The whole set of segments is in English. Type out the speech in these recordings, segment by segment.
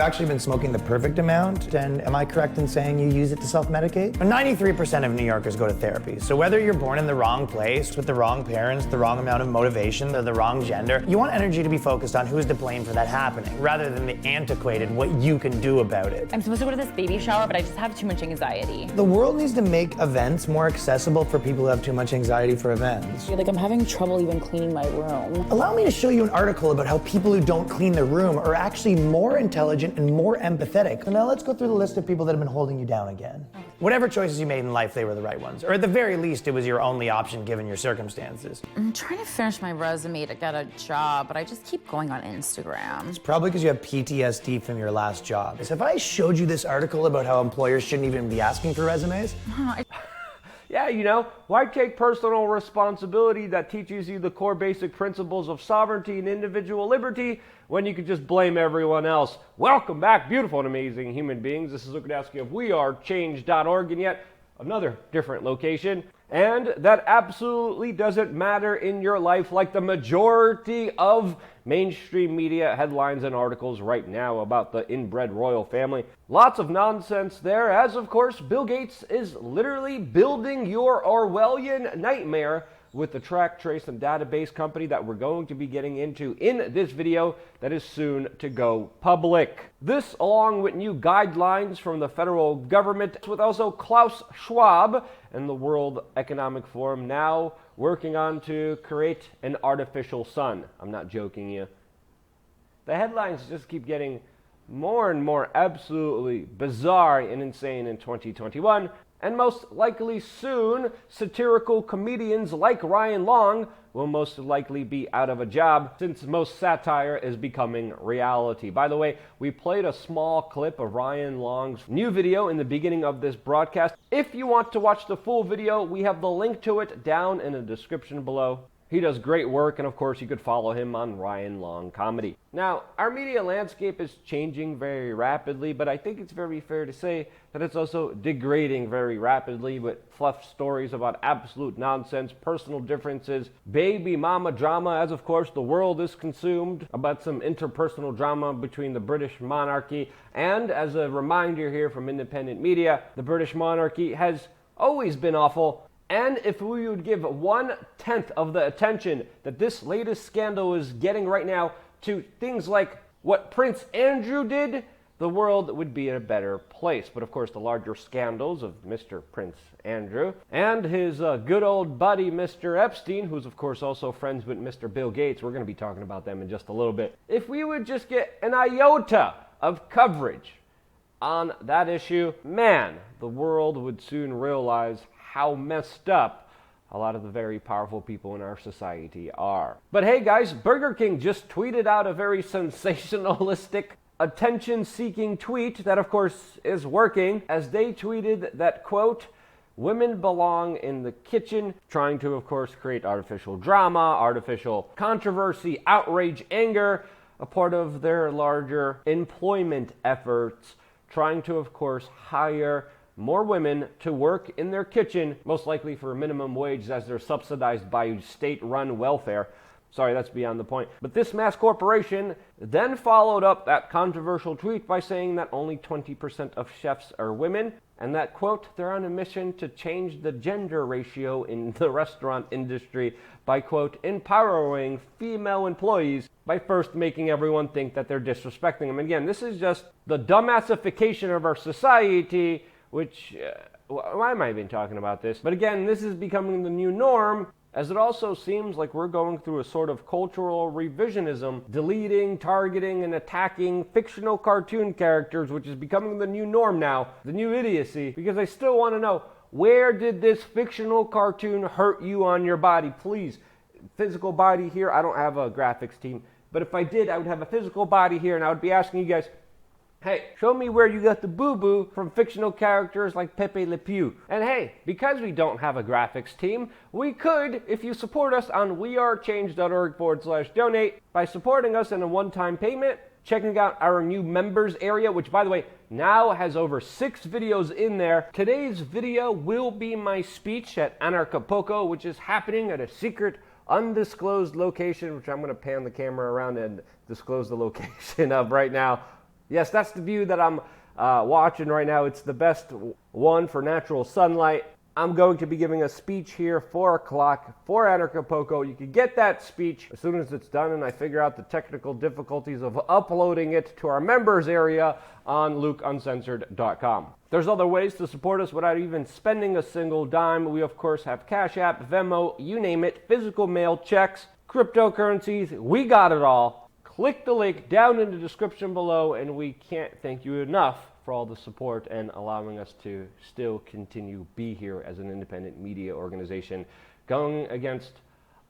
Actually been smoking the perfect amount, and am I correct in saying you use it to self-medicate? 93% of New Yorkers go to therapy, so whether you're born in the wrong place, with the wrong parents, the wrong amount of motivation, or the wrong gender, you want energy to be focused on who's to blame for that happening, rather than the antiquated what you can do about it. I'm supposed to go to this baby shower, but I just have too much anxiety. The world needs to make events more accessible for people who have too much anxiety for events. Like, I'm having trouble even cleaning my room. Allow me to show you an article about how people who don't clean their room are actually more intelligent and more empathetic. So now let's go through the list of people that have been holding you down again. Whatever choices you made in life, they were the right ones. Or at the very least, it was your only option given your circumstances. I'm trying to finish my resume to get a job, but I just keep going on Instagram. It's probably because you have PTSD from your last job. If I showed you this article about how employers shouldn't even be asking for resumes? Yeah, you know, why take personal responsibility that teaches you the core basic principles of sovereignty and individual liberty when you could just blame everyone else? Welcome back, beautiful and amazing human beings. This is Luke Radowski of wearechange.org, and yet another different location. And that absolutely doesn't matter in your life, like the majority of mainstream media headlines and articles right now about the inbred royal family. Lots of nonsense there, as of course Bill Gates is literally building your Orwellian nightmare with the track, trace, and database company that we're going to be getting into in this video that is soon to go public. This, along with new guidelines from the federal government, with also Klaus Schwab and the World Economic Forum now working on to create an artificial sun. I'm not joking you. The headlines just keep getting more and more absolutely bizarre and insane in 2021. And most likely soon, satirical comedians like Ryan Long will most likely be out of a job, since most satire is becoming reality. By the way, we played a small clip of Ryan Long's new video in the beginning of this broadcast. If you want to watch the full video, we have the link to it down in the description below. He does great work, and of course you could follow him on Ryan Long Comedy. Now, our media landscape is changing very rapidly, but I think it's very fair to say that it's also degrading very rapidly with fluff stories about absolute nonsense, personal differences, baby mama drama, as of course the world is consumed, about some interpersonal drama between the British monarchy. And as a reminder here from independent media, the British monarchy has always been awful. And if we would give 1/10 of the attention that this latest scandal is getting right now to things like what Prince Andrew did, the world would be in a better place. But of course, the larger scandals of Mr. Prince Andrew and his good old buddy, Mr. Epstein, who's of course also friends with Mr. Bill Gates, we're going to be talking about them in just a little bit. If we would just get an iota of coverage on that issue, man, the world would soon realize how messed up a lot of the very powerful people in our society are. But hey guys, Burger King just tweeted out a very sensationalistic, attention-seeking tweet that of course is working, as they tweeted that, quote, "Women belong in the kitchen," trying to of course create artificial drama, artificial controversy, outrage, anger, a part of their larger employment efforts, trying to of course hire more women to work in their kitchen, most likely for a minimum wage, as they're subsidized by state-run welfare. Sorry, that's beyond the point. But this mass corporation then followed up that controversial tweet by saying that only 20% of chefs are women, and that, quote, they're on a mission to change the gender ratio in the restaurant industry by, quote, empowering female employees by first making everyone think that they're disrespecting them. And again, this is just the dumbassification of our society, which, why am I even talking about this? But again, this is becoming the new norm, as it also seems like we're going through a sort of cultural revisionism, deleting, targeting, and attacking fictional cartoon characters, which is becoming the new norm now, the new idiocy, because I still want to know, where did this fictional cartoon hurt you on your body? Please, physical body here, I don't have a graphics team, but if I did, I would have a physical body here, and I would be asking you guys, hey, show me where you got the boo-boo from fictional characters like Pepe Le Pew. And hey, because we don't have a graphics team, we could, if you support us on wearechange.org/donate, by supporting us in a one-time payment, checking out our new members area, which by the way, now has over 6 videos in there. Today's video will be my speech at Anarchapulco, which is happening at a secret, undisclosed location, which I'm going to pan the camera around and disclose the location of right now. Yes, that's the view that I'm watching right now. It's the best one for natural sunlight. I'm going to be giving a speech here, 4 o'clock, for Anarchapulco. You can get that speech as soon as it's done and I figure out the technical difficulties of uploading it to our members area on lukeuncensored.com. There's other ways to support us without even spending a single dime. We, of course, have Cash App, Venmo, you name it, physical mail, checks, cryptocurrencies. We got it all. Click the link down in the description below, and we can't thank you enough for all the support and allowing us to still continue be here as an independent media organization going against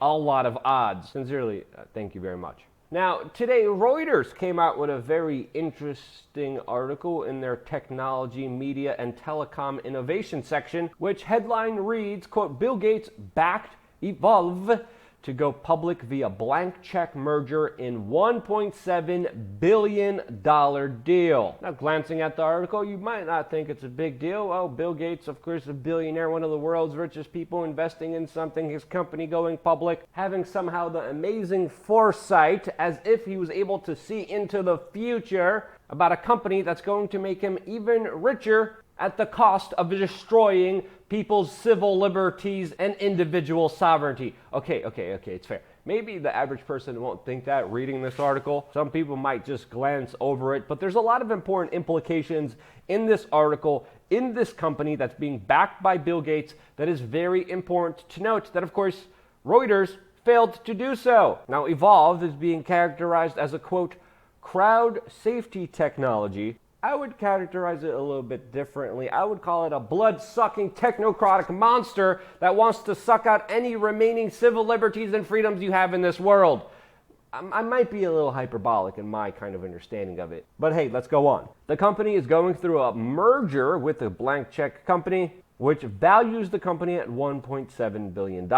a lot of odds. Sincerely, thank you very much. Now, today, Reuters came out with a very interesting article in their technology, media, and telecom innovation section, which headline reads, quote, Bill Gates backed Evolve to go public via blank check merger in $1.7 billion deal. Now, glancing at the article, you might not think it's a big deal. Oh, Bill Gates, of course, a billionaire, one of the world's richest people, investing in something, his company going public, having somehow the amazing foresight as if he was able to see into the future about a company that's going to make him even richer at the cost of destroying people's civil liberties and individual sovereignty. Okay, it's fair. Maybe the average person won't think that reading this article. Some people might just glance over it, but there's a lot of important implications in this article, in this company that's being backed by Bill Gates, that is very important to note that, of course, Reuters failed to do so. Now, Evolve is being characterized as a, quote, crowd safety technology. I would characterize it a little bit differently. I would call it a blood-sucking technocratic monster that wants to suck out any remaining civil liberties and freedoms you have in this world. I might be a little hyperbolic in my kind of understanding of it. But hey, let's go on. The company is going through a merger with a blank check company, which values the company at $1.7 billion.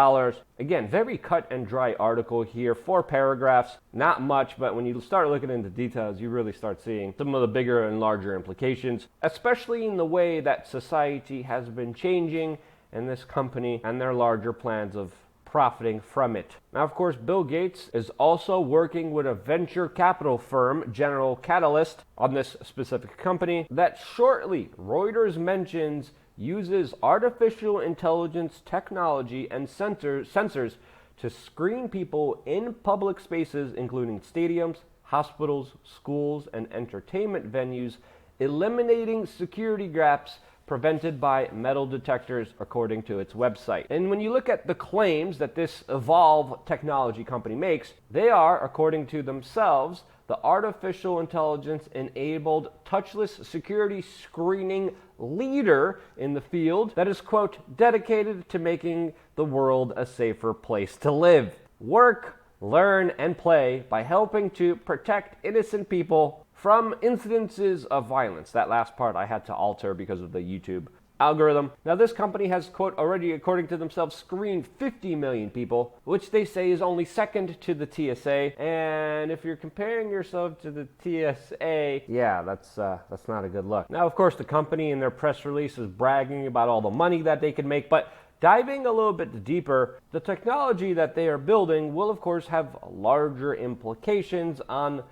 Again, very cut and dry article here, 4 paragraphs, not much, but when you start looking into details, you really start seeing some of the bigger and larger implications, especially in the way that society has been changing and this company and their larger plans of profiting from it. Now, of course, Bill Gates is also working with a venture capital firm, General Catalyst, on this specific company that shortly, Reuters mentions, uses artificial intelligence technology and sensors to screen people in public spaces, including stadiums, hospitals, schools, and entertainment venues, eliminating security gaps prevented by metal detectors, according to its website. And when you look at the claims that this Evolve technology company makes, they are, according to themselves, the artificial intelligence enabled touchless security screening leader in the field that is, quote, dedicated to making the world a safer place to live, work, learn, and play by helping to protect innocent people from incidences of violence. That last part I had to alter because of the YouTube algorithm. Now, this company has, quote, already, according to themselves, screened 50 million people, which they say is only second to the TSA. And if you're comparing yourself to the TSA, yeah, that's not a good look. Now, of course, the company in their press release is bragging about all the money that they can make, but diving a little bit deeper, the technology that they are building will, of course, have larger implications on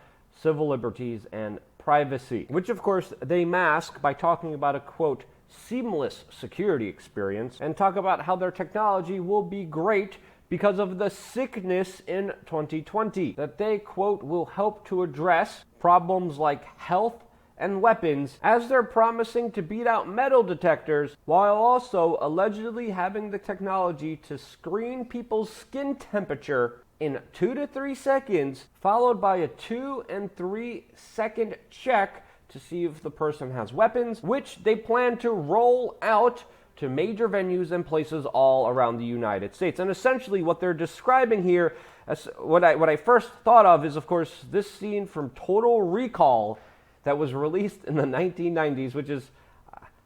civil liberties and privacy, which, of course, they mask by talking about a, quote, seamless security experience, and talk about how their technology will be great because of the sickness in 2020, that they, quote, will help to address problems like health and weapons, as they're promising to beat out metal detectors while also allegedly having the technology to screen people's skin temperature in 2 to 3 seconds, followed by a 2 and 3 second check to see if the person has weapons, which they plan to roll out to major venues and places all around the United States. And essentially what they're describing here, as what I first thought of is, of course, this scene from Total Recall that was released in the 1990s, which is,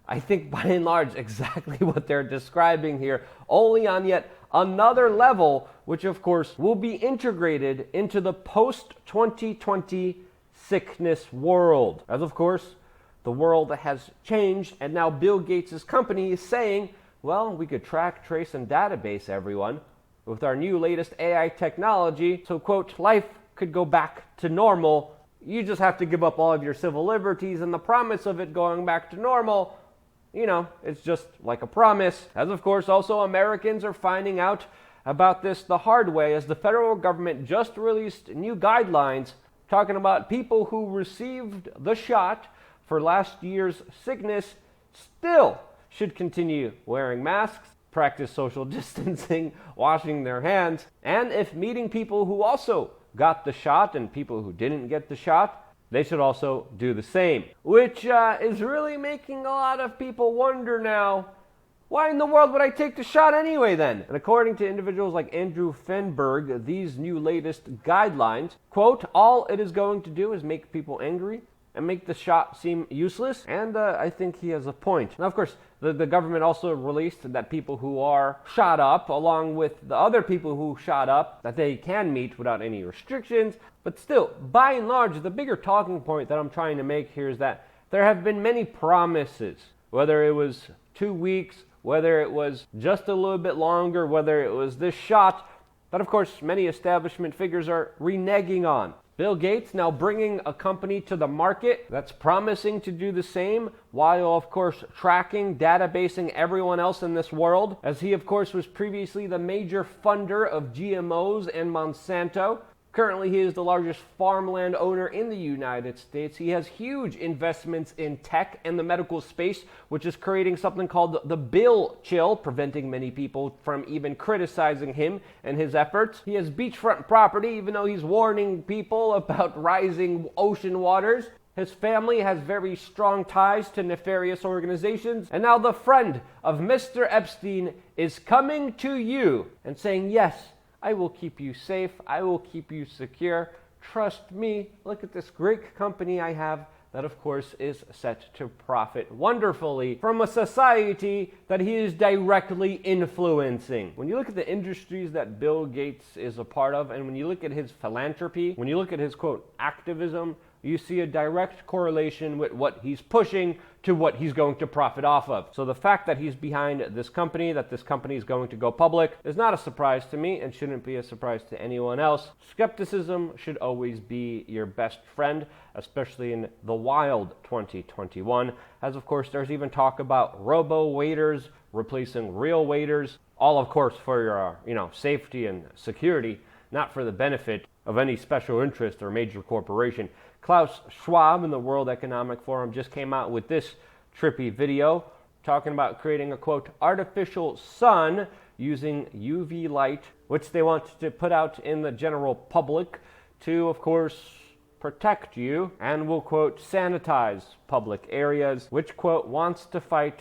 I think, by and large, exactly what they're describing here, only on yet another level, which, of course, will be integrated into the post-2020 sickness world. As, of course, the world has changed, and now Bill Gates' company is saying, well, we could track, trace, and database everyone with our new latest AI technology, so, quote, life could go back to normal you just have to give up all of your civil liberties, and the promise of it going back to normal, it's just like a promise. As of course also Americans are finding out about this the hard way, as the federal government just released new guidelines talking about people who received the shot for last year's sickness still should continue wearing masks, practice social distancing, washing their hands, and if meeting people who also got the shot and people who didn't get the shot, they should also do the same. Which is really making a lot of people wonder now, why in the world would I take the shot anyway then? And according to individuals like Andrew Fenberg, these new latest guidelines, quote, all it is going to do is make people angry and make the shot seem useless. And I think he has a point. Now, of course, the government also released that people who are shot up, along with the other people who shot up, that they can meet without any restrictions. But still, by and large, the bigger talking point that I'm trying to make here is that there have been many promises, whether it was 2 weeks, whether it was just a little bit longer, whether it was this shot, that of course many establishment figures are reneging on. Bill Gates now bringing a company to the market that's promising to do the same, while of course tracking, databasing everyone else in this world, as he of course was previously the major funder of GMOs and Monsanto. Currently, he is the largest farmland owner in the United States. He has huge investments in tech and the medical space, which is creating something called the Bill Chill, preventing many people from even criticizing him and his efforts. He has beachfront property, even though he's warning people about rising ocean waters. His family has very strong ties to nefarious organizations. And now the friend of Mr. Epstein is coming to you and saying, yes, I will keep you safe. I will keep you secure. Trust me. Look at this great company I have that, of course, is set to profit wonderfully from a society that he is directly influencing. When you look at the industries that Bill Gates is a part of, and when you look at his philanthropy, when you look at his, quote, activism, you see a direct correlation with what he's pushing to what he's going to profit off of. So the fact that he's behind this company, that this company is going to go public, is not a surprise to me and shouldn't be a surprise to anyone else. Skepticism should always be your best friend, especially in the wild 2021, as of course there's even talk about robo-waiters replacing real waiters, all of course for your safety and security, not for the benefit of any special interest or major corporation. Klaus Schwab in the World Economic Forum just came out with this trippy video talking about creating a, quote, artificial sun using UV light, which they want to put out in the general public to, of course, protect you, and will, quote, sanitize public areas, which, quote, wants to fight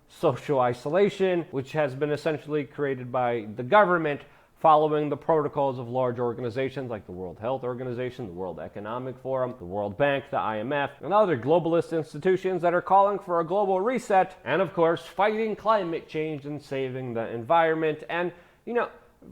social isolation, which has been essentially created by the government following the protocols of large organizations like the World Health Organization, the World Economic Forum, the World Bank, the IMF, and other globalist institutions that are calling for a global reset, and of course fighting climate change and saving the environment. And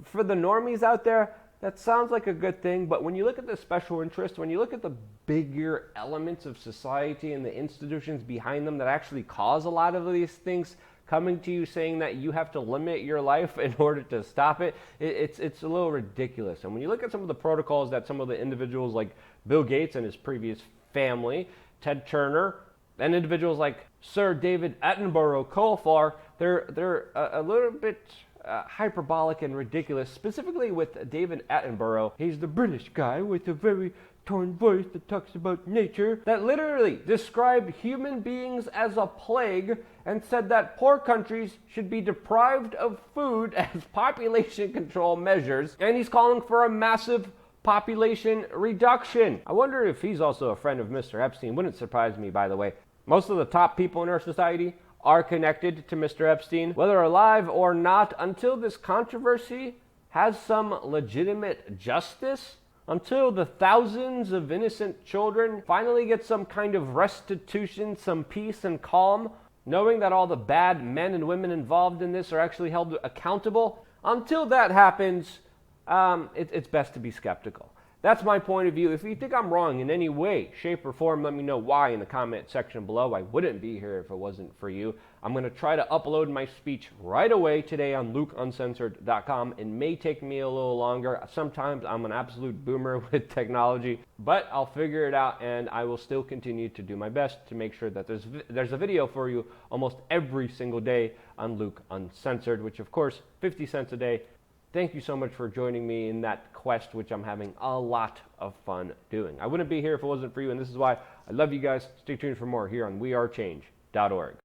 for the normies out there, that sounds like a good thing, but when you look at the special interest, when you look at the bigger elements of society and the institutions behind them that actually cause a lot of these things coming to you saying that you have to limit your life in order to stop it, it's a little ridiculous. And when you look at some of the protocols that some of the individuals like Bill Gates and his previous family, Ted Turner, and individuals like Sir David Attenborough call for, they're a little bit hyperbolic and ridiculous, specifically with David Attenborough. He's the British guy with a very tone voice that talks about nature, that literally described human beings as a plague and said that poor countries should be deprived of food as population control measures, and he's calling for a massive population reduction. I wonder if he's also a friend of Mr. Epstein. Wouldn't surprise me, by the way. Most of the top people in our society are connected to Mr. Epstein, whether alive or not, until this controversy has some legitimate justice. Until the thousands of innocent children finally get some kind of restitution, some peace and calm, knowing that all the bad men and women involved in this are actually held accountable. Until that happens, it's best to be skeptical. That's my point of view. If you think I'm wrong in any way, shape, or form, let me know why in the comment section below. I wouldn't be here if it wasn't for you. I'm going to try to upload my speech right away today on lukeuncensored.com. It may take me a little longer. Sometimes I'm an absolute boomer with technology, but I'll figure it out, and I will still continue to do my best to make sure that there's a video for you almost every single day on Luke Uncensored, which of course, 50 cents a day. Thank you so much for joining me in that quest, which I'm having a lot of fun doing. I wouldn't be here if it wasn't for you, and this is why I love you guys. Stay tuned for more here on wearechange.org.